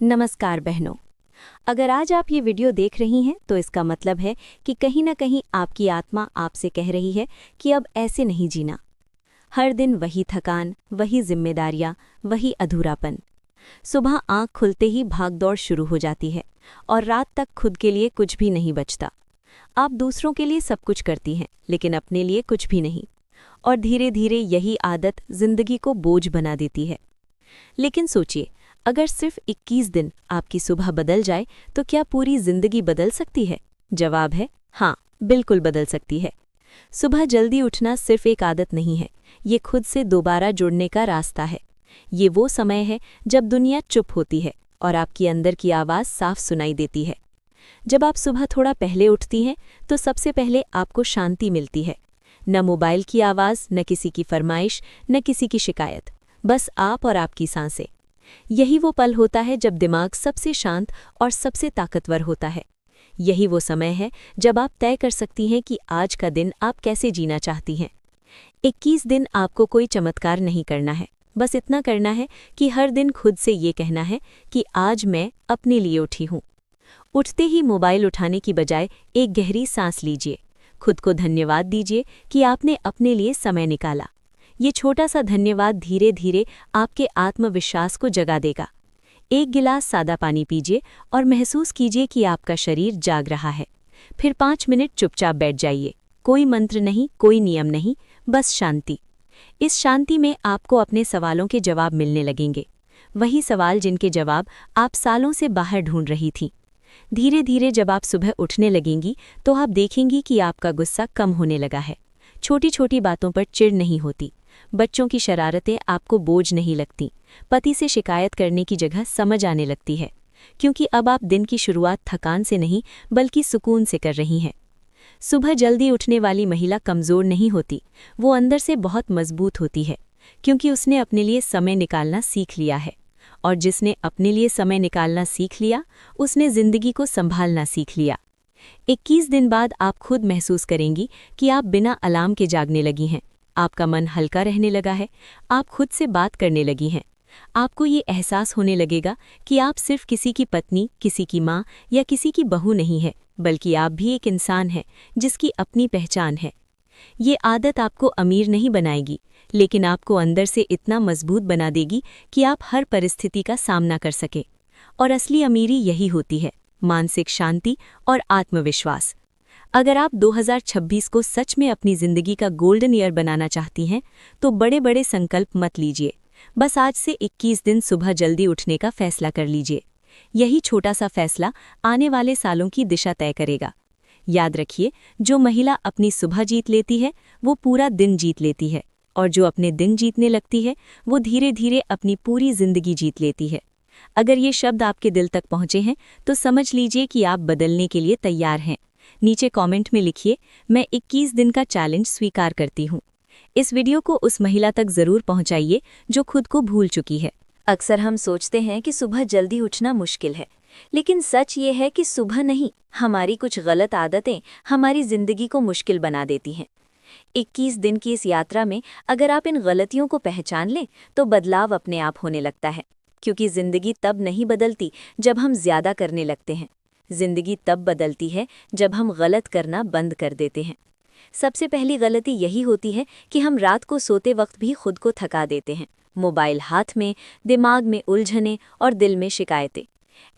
नमस्कार बहनों। अगर आज आप ये वीडियो देख रही हैं तो इसका मतलब है कि कहीं ना कहीं आपकी आत्मा आपसे कह रही है कि अब ऐसे नहीं जीना। हर दिन वही थकान, वही जिम्मेदारियां, वही अधूरापन। सुबह आंख खुलते ही भागदौड़ शुरू हो जाती है और रात तक खुद के लिए कुछ भी नहीं बचता। आप दूसरों के लिए सब कुछ करती हैं लेकिन अपने लिए कुछ भी नहीं। और धीरे धीरे यही आदत जिंदगी को बोझ बना देती है। लेकिन सोचिए, अगर सिर्फ 21 दिन आपकी सुबह बदल जाए तो क्या पूरी जिंदगी बदल सकती है? जवाब है हाँ, बिल्कुल बदल सकती है। सुबह जल्दी उठना सिर्फ एक आदत नहीं है, ये खुद से दोबारा जुड़ने का रास्ता है। ये वो समय है जब दुनिया चुप होती है और आपकी अंदर की आवाज़ साफ सुनाई देती है। जब आप सुबह थोड़ा पहले उठती हैं तो सबसे पहले आपको शांति मिलती है। न मोबाइल की आवाज़, न किसी की फरमाइश, न किसी की शिकायत, बस आप और आपकी सांसें। यही वो पल होता है जब दिमाग सबसे शांत और सबसे ताकतवर होता है। यही वो समय है जब आप तय कर सकती हैं कि आज का दिन आप कैसे जीना चाहती हैं। 21 दिन आपको कोई चमत्कार नहीं करना है, बस इतना करना है कि हर दिन खुद से ये कहना है कि आज मैं अपने लिए उठी हूँ। उठते ही मोबाइल उठाने की बजाय एक गहरी सांस लीजिए। खुद को धन्यवाद दीजिए कि आपने अपने लिए समय निकाला। ये छोटा सा धन्यवाद धीरे धीरे आपके आत्मविश्वास को जगा देगा। एक गिलास सादा पानी पीजिए और महसूस कीजिए कि आपका शरीर जाग रहा है। फिर 5 मिनट चुपचाप बैठ जाइए। कोई मंत्र नहीं, कोई नियम नहीं, बस शांति। इस शांति में आपको अपने सवालों के जवाब मिलने लगेंगे, वही सवाल जिनके जवाब आप सालों से बाहर ढूंढ रही थीं। धीरे धीरे जब आप सुबह उठने लगेंगी तो आप देखेंगी कि आपका गुस्सा कम होने लगा है। छोटी छोटी बातों पर चिढ़ नहीं होती। बच्चों की शरारतें आपको बोझ नहीं लगती। पति से शिकायत करने की जगह समझ आने लगती है, क्योंकि अब आप दिन की शुरुआत थकान से नहीं बल्कि सुकून से कर रही हैं। सुबह जल्दी उठने वाली महिला कमज़ोर नहीं होती, वो अंदर से बहुत मजबूत होती है, क्योंकि उसने अपने लिए समय निकालना सीख लिया है। और जिसने अपने लिए समय निकालना सीख लिया, उसने ज़िंदगी को संभालना सीख लिया। 21 दिन बाद आप खुद महसूस करेंगी कि आप बिना अलार्म के जागने लगी हैं। आपका मन हल्का रहने लगा है, आप खुद से बात करने लगी हैं। आपको ये एहसास होने लगेगा कि आप सिर्फ किसी की पत्नी, किसी की माँ या किसी की बहू नहीं है, बल्कि आप भी एक इंसान हैं जिसकी अपनी पहचान है। ये आदत आपको अमीर नहीं बनाएगी, लेकिन आपको अंदर से इतना मजबूत बना देगी कि आप हर परिस्थिति का सामना कर सकें। और असली अमीरी यही होती है, मानसिक शांति और आत्मविश्वास। अगर आप 2026 को सच में अपनी ज़िंदगी का गोल्डन ईयर बनाना चाहती हैं तो बड़े बड़े संकल्प मत लीजिए। बस आज से 21 दिन सुबह जल्दी उठने का फैसला कर लीजिए। यही छोटा सा फैसला आने वाले सालों की दिशा तय करेगा। याद रखिए, जो महिला अपनी सुबह जीत लेती है वो पूरा दिन जीत लेती है, और जो अपने दिन जीतने लगती है वो धीरे धीरे अपनी पूरी ज़िंदगी जीत लेती है। अगर ये शब्द आपके दिल तक पहुँचे हैं तो समझ लीजिए कि आप बदलने के लिए तैयार हैं। नीचे कमेंट में लिखिए, मैं 21 दिन का चैलेंज स्वीकार करती हूँ। इस वीडियो को उस महिला तक ज़रूर पहुँचाइए जो खुद को भूल चुकी है। अक्सर हम सोचते हैं कि सुबह जल्दी उठना मुश्किल है, लेकिन सच ये है कि सुबह नहीं, हमारी कुछ गलत आदतें हमारी ज़िंदगी को मुश्किल बना देती हैं। 21 दिन की इस यात्रा में अगर आप इन गलतियों को पहचान लें तो बदलाव अपने आप होने लगता है, क्योंकि ज़िंदगी तब नहीं बदलती जब हम ज़्यादा करने लगते हैं। जिंदगी तब बदलती है जब हम गलत करना बंद कर देते हैं। सबसे पहली गलती यही होती है कि हम रात को सोते वक्त भी खुद को थका देते हैं। मोबाइल हाथ में, दिमाग में उलझने और दिल में शिकायतें।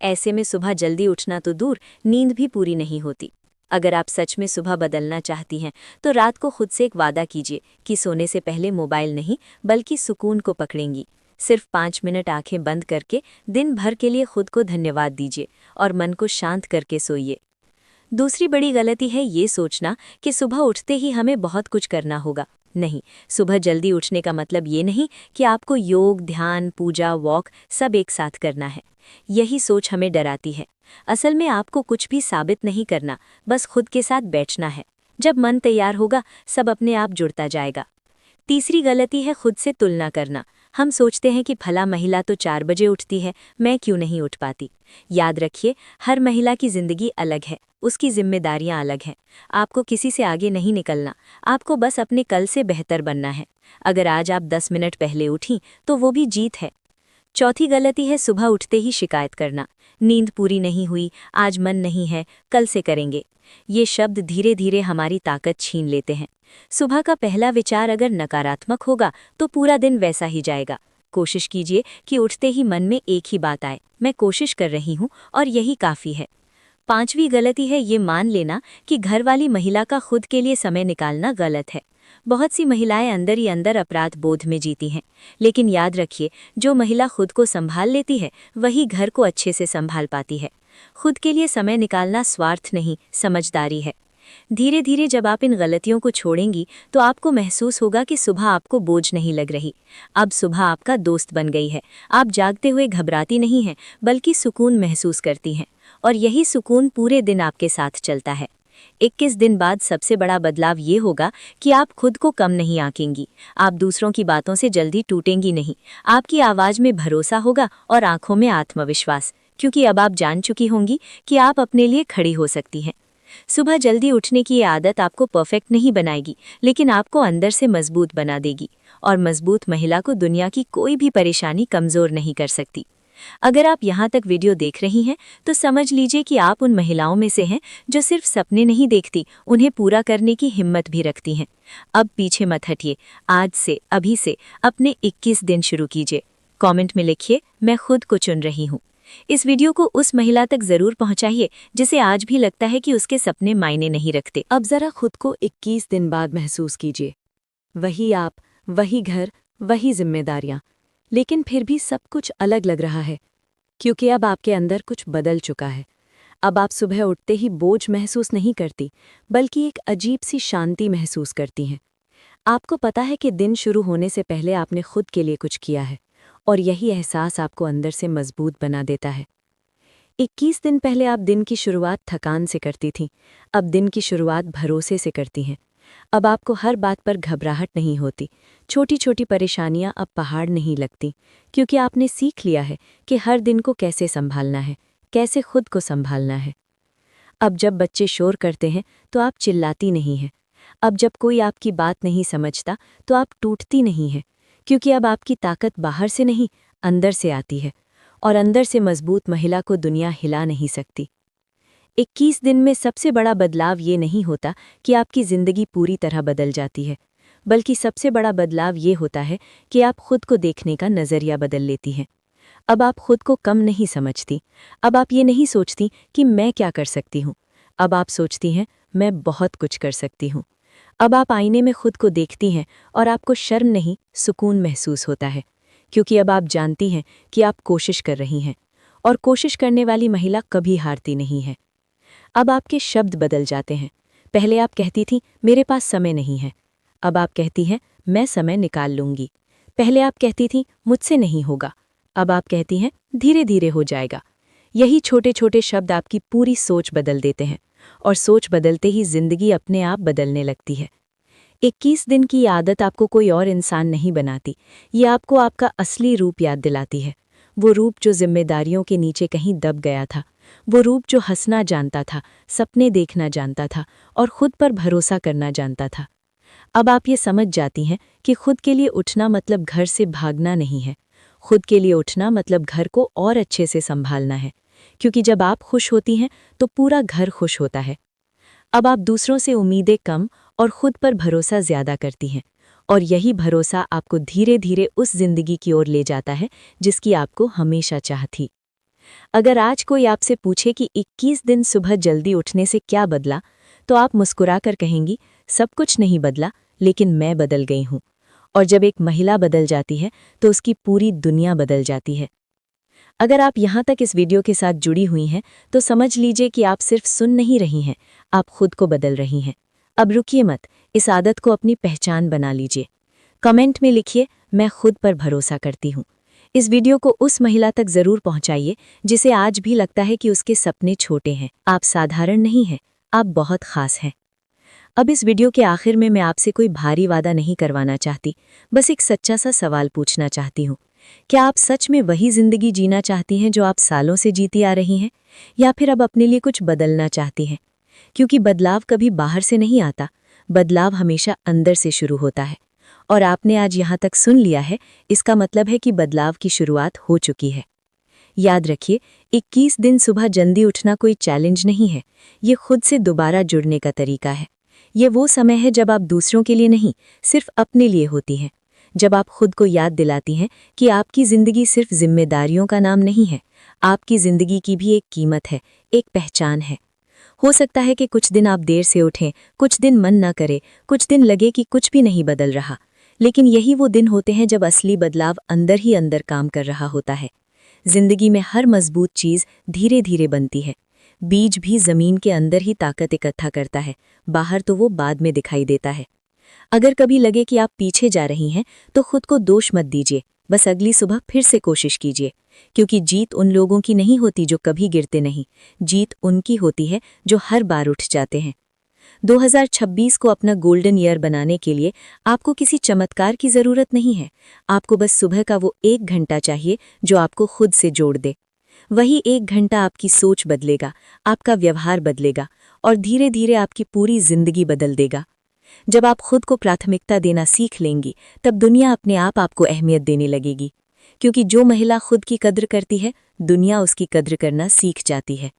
ऐसे में सुबह जल्दी उठना तो दूर, नींद भी पूरी नहीं होती। अगर आप सच में सुबह बदलना चाहती हैं तो रात को खुद से एक वादा कीजिए कि सोने से पहले मोबाइल नहीं बल्कि सुकून को पकड़ेंगी। सिर्फ 5 मिनट आंखें बंद करके दिन भर के लिए खुद को धन्यवाद दीजिए और मन को शांत करके सोइए। दूसरी बड़ी गलती है ये सोचना कि सुबह उठते ही हमें बहुत कुछ करना होगा। नहीं, सुबह जल्दी उठने का मतलब ये नहीं कि आपको योग, ध्यान, पूजा, वॉक सब एक साथ करना है। यही सोच हमें डराती है। असल में आपको कुछ भी साबित नहीं करना, बस खुद के साथ बैठना है। जब मन तैयार होगा, सब अपने आप जुड़ता जाएगा। तीसरी गलती है खुद से तुलना करना। हम सोचते हैं कि भला महिला तो 4 बजे उठती है, मैं क्यों नहीं उठ पाती। याद रखिए, हर महिला की ज़िंदगी अलग है, उसकी जिम्मेदारियां अलग हैं। आपको किसी से आगे नहीं निकलना, आपको बस अपने कल से बेहतर बनना है। अगर आज आप 10 मिनट पहले उठीं तो वो भी जीत है। चौथी गलती है सुबह उठते ही शिकायत करना। नींद पूरी नहीं हुई, आज मन नहीं है, कल से करेंगे। ये शब्द धीरे धीरे हमारी ताकत छीन लेते हैं। सुबह का पहला विचार अगर नकारात्मक होगा तो पूरा दिन वैसा ही जाएगा। कोशिश कीजिए कि उठते ही मन में एक ही बात आए, मैं कोशिश कर रही हूँ और यही काफ़ी है। पांचवी गलती है ये मान लेना कि घरवाली महिला का खुद के लिए समय निकालना गलत है। बहुत सी महिलाएं अंदर ही अंदर अपराध बोध में जीती हैं, लेकिन याद रखिए, जो महिला खुद को संभाल लेती है वही घर को अच्छे से संभाल पाती है। खुद के लिए समय निकालना स्वार्थ नहीं, समझदारी है। धीरे धीरे जब आप इन गलतियों को छोड़ेंगी तो आपको महसूस होगा कि सुबह आपको बोझ नहीं लग रही। अब सुबह आपका दोस्त बन गई है। आप जागते हुए घबराती नहीं हैं, बल्कि सुकून महसूस करती हैं, और यही सुकून पूरे दिन आपके साथ चलता है। 21 दिन बाद सबसे बड़ा बदलाव ये होगा कि आप खुद को कम नहीं आंकेंगी। आप दूसरों की बातों से जल्दी टूटेंगी नहीं। आपकी आवाज़ में भरोसा होगा और आंखों में आत्मविश्वास, क्योंकि अब आप जान चुकी होंगी कि आप अपने लिए खड़ी हो सकती हैं। सुबह जल्दी उठने की ये आदत आपको परफेक्ट नहीं बनाएगी, लेकिन आपको अंदर से मजबूत बना देगी, और मजबूत महिला को दुनिया की कोई भी परेशानी कमज़ोर नहीं कर सकती। अगर आप यहाँ तक वीडियो देख रही हैं तो समझ लीजिए कि आप उन महिलाओं में से हैं जो सिर्फ सपने नहीं देखती, उन्हें पूरा करने की हिम्मत भी रखती हैं। अब पीछे मत हटिए, आज से, अभी से अपने 21 दिन शुरू कीजिए। कमेंट में लिखिए, मैं खुद को चुन रही हूँ। इस वीडियो को उस महिला तक जरूर पहुंचाइए जिसे आज भी लगता है कि उसके सपने मायने नहीं रखते। अब जरा खुद को 21 दिन बाद महसूस कीजिए। वही आप, वही घर, वही जिम्मेदारियां, लेकिन फिर भी सब कुछ अलग लग रहा है, क्योंकि अब आपके अंदर कुछ बदल चुका है। अब आप सुबह उठते ही बोझ महसूस नहीं करती, बल्कि एक अजीब सी शांति महसूस करती हैं। आपको पता है कि दिन शुरू होने से पहले आपने खुद के लिए कुछ किया है, और यही एहसास आपको अंदर से मजबूत बना देता है। 21 दिन पहले आप दिन की शुरुआत थकान से करती थीं, अब दिन की शुरुआत भरोसे से करती हैं। अब आपको हर बात पर घबराहट नहीं होती, छोटी छोटी परेशानियां अब पहाड़ नहीं लगती, क्योंकि आपने सीख लिया है कि हर दिन को कैसे संभालना है, कैसे खुद को संभालना है। अब जब बच्चे शोर करते हैं तो आप चिल्लाती नहीं हैं। अब जब कोई आपकी बात नहीं समझता तो आप टूटती नहीं हैं, क्योंकि अब आपकी ताकत बाहर से नहीं, अंदर से आती है, और अंदर से मजबूत महिला को दुनिया हिला नहीं सकती। 21 दिन में सबसे बड़ा बदलाव ये नहीं होता कि आपकी ज़िंदगी पूरी तरह बदल जाती है, बल्कि सबसे बड़ा बदलाव ये होता है कि आप खुद को देखने का नज़रिया बदल लेती हैं। अब आप खुद को कम नहीं समझती। अब आप ये नहीं सोचती कि मैं क्या कर सकती हूँ। अब आप सोचती हैं, मैं बहुत कुछ कर सकती हूँ। अब आप आईने में खुद को देखती हैं और आपको शर्म नहीं, सुकून महसूस होता है, क्योंकि अब आप जानती हैं कि आप कोशिश कर रही हैं, और कोशिश करने वाली महिला कभी हारती नहीं है। अब आपके शब्द बदल जाते हैं। पहले आप कहती थीं, मेरे पास समय नहीं है। अब आप कहती हैं, मैं समय निकाल लूंगी। पहले आप कहती थीं, मुझसे नहीं होगा। अब आप कहती हैं, धीरे धीरे हो जाएगा। यही छोटे छोटे शब्द आपकी पूरी सोच बदल देते हैं, और सोच बदलते ही जिंदगी अपने आप बदलने लगती है। 21 दिन की आदत आपको कोई और इंसान नहीं बनाती, ये आपको आपका असली रूप याद दिलाती है। वो रूप जो जिम्मेदारियों के नीचे कहीं दब गया था, वो रूप जो हंसना जानता था, सपने देखना जानता था, और खुद पर भरोसा करना जानता था। अब आप ये समझ जाती हैं कि खुद के लिए उठना मतलब घर से भागना नहीं है। खुद के लिए उठना मतलब घर को और अच्छे से संभालना है, क्योंकि जब आप खुश होती हैं तो पूरा घर खुश होता है। अब आप दूसरों से उम्मीदें कम और खुद पर भरोसा ज्यादा करती हैं, और यही भरोसा आपको धीरे धीरे उस जिंदगी की ओर ले जाता है जिसकी आपको हमेशा चाह थी। अगर आज कोई आपसे पूछे कि 21 दिन सुबह जल्दी उठने से क्या बदला, तो आप मुस्कुराकर कहेंगी, सब कुछ नहीं बदला, लेकिन मैं बदल गई हूँ। और जब एक महिला बदल जाती है तो उसकी पूरी दुनिया बदल जाती है। अगर आप यहाँ तक इस वीडियो के साथ जुड़ी हुई हैं तो समझ लीजिए कि आप सिर्फ सुन नहीं रही हैं, आप खुद को बदल रही हैं। अब रुकिए मत, इस आदत को अपनी पहचान बना लीजिए। कमेंट में लिखिए, मैं खुद पर भरोसा करती हूँ। इस वीडियो को उस महिला तक जरूर पहुंचाइए जिसे आज भी लगता है कि उसके सपने छोटे हैं। आप साधारण नहीं हैं, आप बहुत खास हैं। अब इस वीडियो के आखिर में मैं आपसे कोई भारी वादा नहीं करवाना चाहती, बस एक सच्चा सा सवाल पूछना चाहती हूँ। क्या आप सच में वही जिंदगी जीना चाहती हैं जो आप सालों से जीती आ रही हैं, या फिर अब अपने लिए कुछ बदलना चाहती हैं? क्योंकि बदलाव कभी बाहर से नहीं आता, बदलाव हमेशा अंदर से शुरू होता है। और आपने आज यहाँ तक सुन लिया है, इसका मतलब है कि बदलाव की शुरुआत हो चुकी है। याद रखिए, 21 दिन सुबह जल्दी उठना कोई चैलेंज नहीं है, ये खुद से दोबारा जुड़ने का तरीका है। ये वो समय है जब आप दूसरों के लिए नहीं, सिर्फ अपने लिए होती हैं। जब आप खुद को याद दिलाती हैं कि आपकी जिंदगी सिर्फ जिम्मेदारियों का नाम नहीं है, आपकी जिंदगी की भी एक कीमत है, एक पहचान है। हो सकता है कि कुछ दिन आप देर से उठें, कुछ दिन मन ना करे, कुछ दिन लगे कि कुछ भी नहीं बदल रहा, लेकिन यही वो दिन होते हैं जब असली बदलाव अंदर ही अंदर काम कर रहा होता है। जिंदगी में हर मजबूत चीज धीरे धीरे बनती है। बीज भी जमीन के अंदर ही ताकत इकट्ठा करता है, बाहर तो वो बाद में दिखाई देता है। अगर कभी लगे कि आप पीछे जा रही हैं, तो खुद को दोष मत दीजिए, बस अगली सुबह फिर से कोशिश कीजिए, क्योंकि जीत उन लोगों की नहीं होती जो कभी गिरते नहीं, जीत उनकी होती है जो हर बार उठ जाते हैं। 2026 को अपना गोल्डन ईयर बनाने के लिए आपको किसी चमत्कार की जरूरत नहीं है। आपको बस सुबह का वो 1 घंटा चाहिए जो आपको खुद से जोड़ दे। वही 1 घंटा आपकी सोच बदलेगा, आपका व्यवहार बदलेगा और धीरे धीरे आपकी पूरी जिंदगी बदल देगा। जब आप खुद को प्राथमिकता देना सीख लेंगी, तब दुनिया अपने आप आपको अहमियत देने लगेगी, क्योंकि जो महिला खुद की कद्र करती है, दुनिया उसकी कद्र करना सीख जाती है।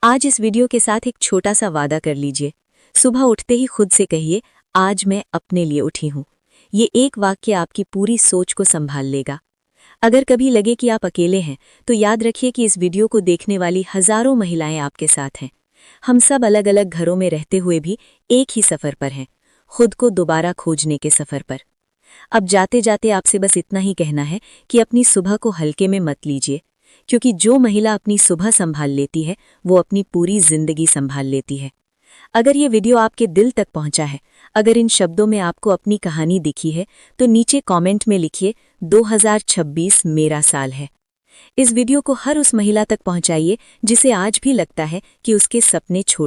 आज इस वीडियो के साथ एक छोटा सा वादा कर लीजिए। सुबह उठते ही खुद से कहिए, आज मैं अपने लिए उठी हूँ। ये एक वाक्य आपकी पूरी सोच को संभाल लेगा। अगर कभी लगे कि आप अकेले हैं, तो याद रखिए कि इस वीडियो को देखने वाली हजारों महिलाएं आपके साथ हैं। हम सब अलग अलग घरों में रहते हुए भी एक ही सफर पर हैं, खुद को दोबारा खोजने के सफर पर। अब जाते जाते आपसे बस इतना ही कहना है कि अपनी सुबह को हल्के में मत लीजिए, क्योंकि जो महिला अपनी सुबह संभाल लेती है, वो अपनी पूरी जिंदगी संभाल लेती है। अगर ये वीडियो आपके दिल तक पहुंचा है, अगर इन शब्दों में आपको अपनी कहानी दिखी है, तो नीचे कमेंट में लिखिए 2026 मेरा साल है। इस वीडियो को हर उस महिला तक पहुंचाइए जिसे आज भी लगता है कि उसके सपने छोटे